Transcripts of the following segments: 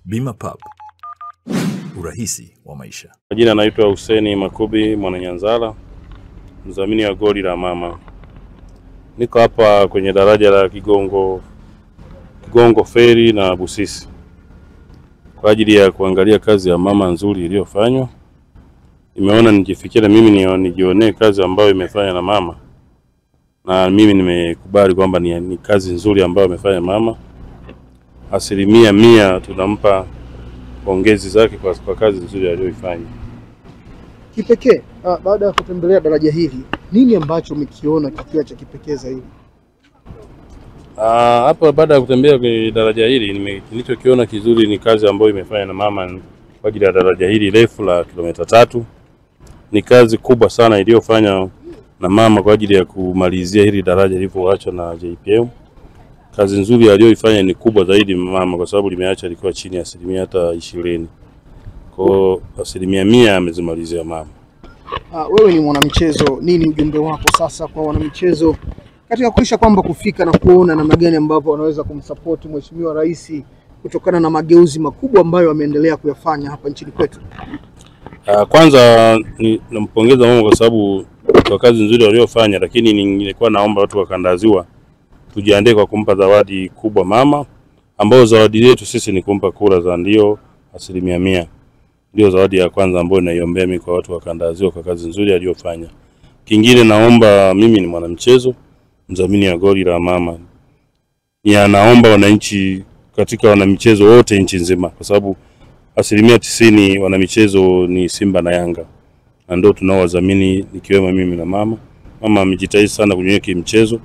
Bima Pub, urahisi wa maisha. Jina naitwa Hussein Makubi Mwananyanzala, mdhamini wa goli la mama. Niko hapa kwenye daraja la Kigongo Feri na Busisi kwa ajili ya kuangalia kazi ya mama nzuri iliyofanywa. Nimeona nijifikire mimi nijionee kazi ambayo imefanya na mama, na mimi nimekubali kwamba ni kazi nzuri ambayo amefanya mama. 100% tunampa pongezi zake kwa kazi nzuri aliyoifanya. Kipekee, baada ya kutembelea daraja hili, nini ambacho umekiona kikiwa cha kipekee zaidi? Hapa baada ya kutembea kwenye daraja hili, nilichokiona kizuri ni kazi ambayo imefanya na mama kwa ajili ya daraja hili refu la kilomita 3. Ni kazi kubwa sana iliyofanya na mama kwa ajili ya kumalizia hili daraja lilipoachwa na JPM. Kazi nzuri aliyoifanya ni kubwa zaidi mama, kwa sababu limeacha liko chini ya 20%. Kwa 100% amezimalizia mama. Wewe ni mwanamichezo, nini ujumbe wako sasa kwa wanamichezo katika kuhakikisha kwamba kufika na kuona namna gani ambavyo wanaweza kumsupport Mheshimiwa Rais kutokana na mageuzi makubwa ambayo ameendelea kuyafanya hapa nchini kwetu? Kwanza nampongeza mama kwa sababu kwa kazi nzuri aliyofanya, lakini ningekuwa naomba watu wa Kanda ya Ziwa tujiandae kwa kumpa zawadi kubwa mama, ambayo zawadi yetu sisi ni kumpa kura za ndio 100%. Ndio zawadi ya kwanza ambayo naiombea mimi kwa watu wa Kanda ya Ziwa kwa kazi nzuri aliyofanya. Kingine naomba, mimi ni mwanamchezo, mdhamini wa goli la mama. Naomba wananchi katika wanamichezo wote nchi nzima, kwa sababu 90% wanamichezo ni Simba na Yanga. Na ndio tunaowadhamini nikiwemo mimi na mama. Mama amejitahidi sana kwenye kimchezo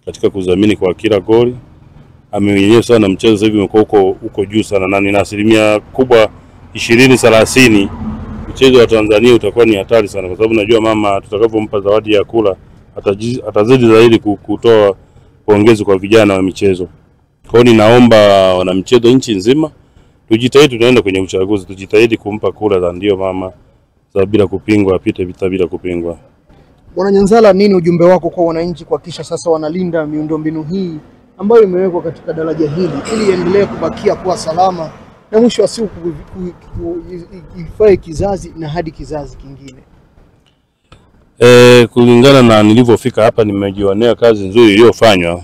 katika kudhamini kwa kila goli. Amenyenyea sana mchezo, sasa hivi umekuwa uko juu sana, na ni asilimia kubwa 20-30 mchezo wa Tanzania utakuwa ni hatari sana, kwa sababu najua mama tutakapompa zawadi ya kula atazidi zaidi kutoa pongezi kwa vijana wa michezo. Kwa hiyo ninaomba wanamichezo nchi nzima tujitahidi, tunaenda kwenye uchaguzi, tujitahidi kumpa kura za ndio mama za bila kupingwa, apite vita bila kupingwa. Mwananyanzala, nini ujumbe wako kwa wananchi kuhakikisha sasa wanalinda miundombinu hii ambayo imewekwa katika daraja hili ili iendelee kubakia kuwa salama na mwisho wa siku ifae kizazi na hadi kizazi kingine? Kulingana na nilivyofika hapa, nimejionea kazi nzuri iliyofanywa.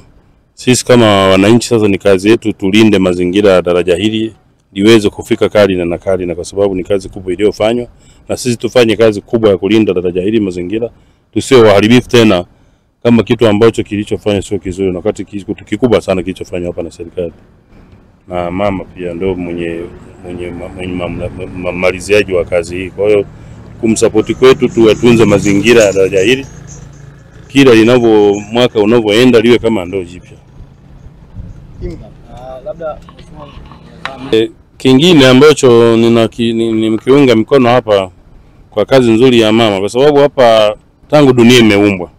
Sisi kama wananchi sasa ni kazi yetu tulinde mazingira ya daraja hili liweze kufika kali na kwa sababu ni kazi kubwa iliyofanywa, na sisi tufanye kazi kubwa ya kulinda daraja hili mazingira, tusio waharibifu tena kama kitu ambacho kilichofanya sio kizuri, na wakati kitu kikubwa sana kilichofanywa hapa na serikali. Na mama pia ndio mwenye maliziaji wa kazi hii. Kwa hiyo kumsupport kwetu tuwatunze mazingira ya daraja hili, kila mwaka unavyoenda liwe kama ndoo jipya. Labda kingine ambacho nimkiunga mikono hapa kwa kazi nzuri ya mama, kwa sababu hapa tangu dunia imeumbwa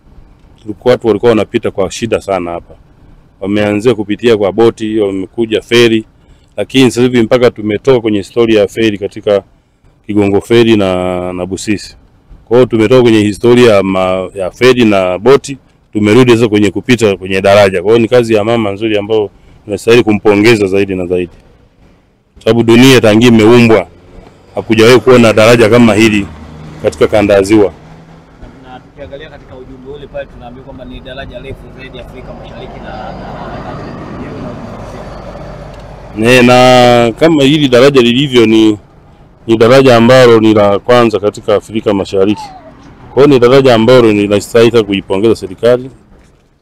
watu walikuwa wanapita kwa shida sana hapa. Wameanzia kupitia kwa boti, wamekuja feri, lakini sasa hivi mpaka tumetoka kwenye historia ya feri katika Kigongo Feri na Busisi. Kwa hiyo tumetoka kwenye historia ya feri na boti, tumerudi sasa kwenye kupita kwenye daraja. Kwa hiyo ni kazi ya mama nzuri ambayo tunastahili kumpongeza zaidi na zaidi. Sababu dunia tangia imeumbwa hakujawahi kuona daraja kama hili katika Kanda ya Ziwa. Na tukiangalia katika ujumbe ule pale tunaambiwa kwamba ni daraja refu zaidi Afrika Mashariki na kama hili daraja lilivyo ni daraja ambalo ni la kwanza katika Afrika Mashariki. Kwa hiyo ni daraja ambalo ninastahili kuipongeza serikali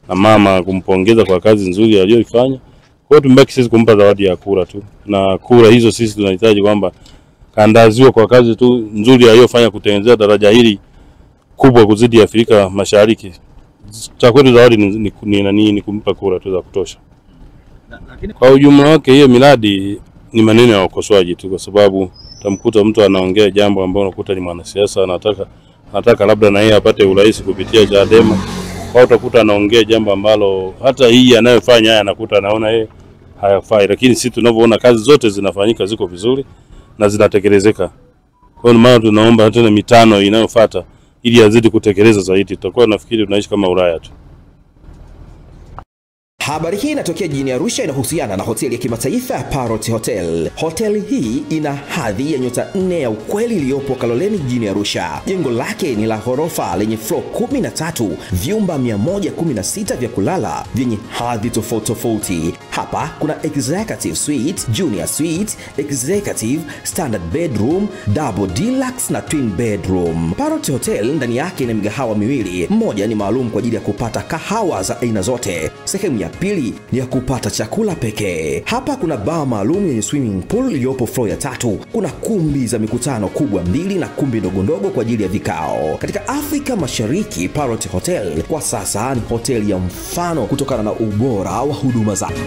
na mama kumpongeza kwa kazi nzuri aliyoifanya. Kwa hiyo tumebaki sisi kumpa zawadi ya kura tu, na kura hizo sisi tunahitaji kwamba Kanda ya Ziwa kwa kazi tu nzuri aliyofanya kutengeneza daraja hili kubwa kuzidi Afrika Mashariki, cha kwetu zawadi ni kumpa kura tu za kutosha. Kwa ujumla wake hiyo miradi ni maneno ya ukosoaji tu, kwa sababu utamkuta mtu anaongea jambo ambalo unakuta ni mwanasiasa anataka labda na yeye apate urais kupitia Chadema, au utakuta anaongea jambo ambalo hata hii anayofanya haya anakuta anaona yeye hayafai, lakini sisi tunavyoona kazi zote zinafanyika ziko vizuri na zinatekelezeka. Kwa hiyo maana tunaomba hata na mitano inayofuata ili azidi kutekeleza zaidi, tutakuwa nafikiri tunaishi kama Ulaya tu. Habari hii inatokea jijini Arusha, inahusiana na hoteli ya kimataifa ya Parrot Hotel. Hoteli hii ina hadhi ya nyota 4 ya ukweli iliyopo Kaloleni jijini Arusha. Jengo lake ni la ghorofa lenye floor 13, vyumba 116 vya kulala vyenye hadhi tofauti tofauti. Hapa kuna executive suite, junior suite, executive, standard bedroom, double deluxe na twin bedroom. Parrot Hotel ndani yake ina migahawa miwili. Mmoja ni maalum kwa ajili ya kupata kahawa za aina zote. Sehemu ya pili ni ya kupata chakula pekee. Hapa kuna bar maalum yenye swimming pool iliyopo floor ya 3. Kuna kumbi za mikutano kubwa 2 na kumbi ndogo kwa ajili ya vikao. Katika Afrika Mashariki, Parrot Hotel kwa sasa ni hoteli ya mfano kutokana na ubora wa huduma zake.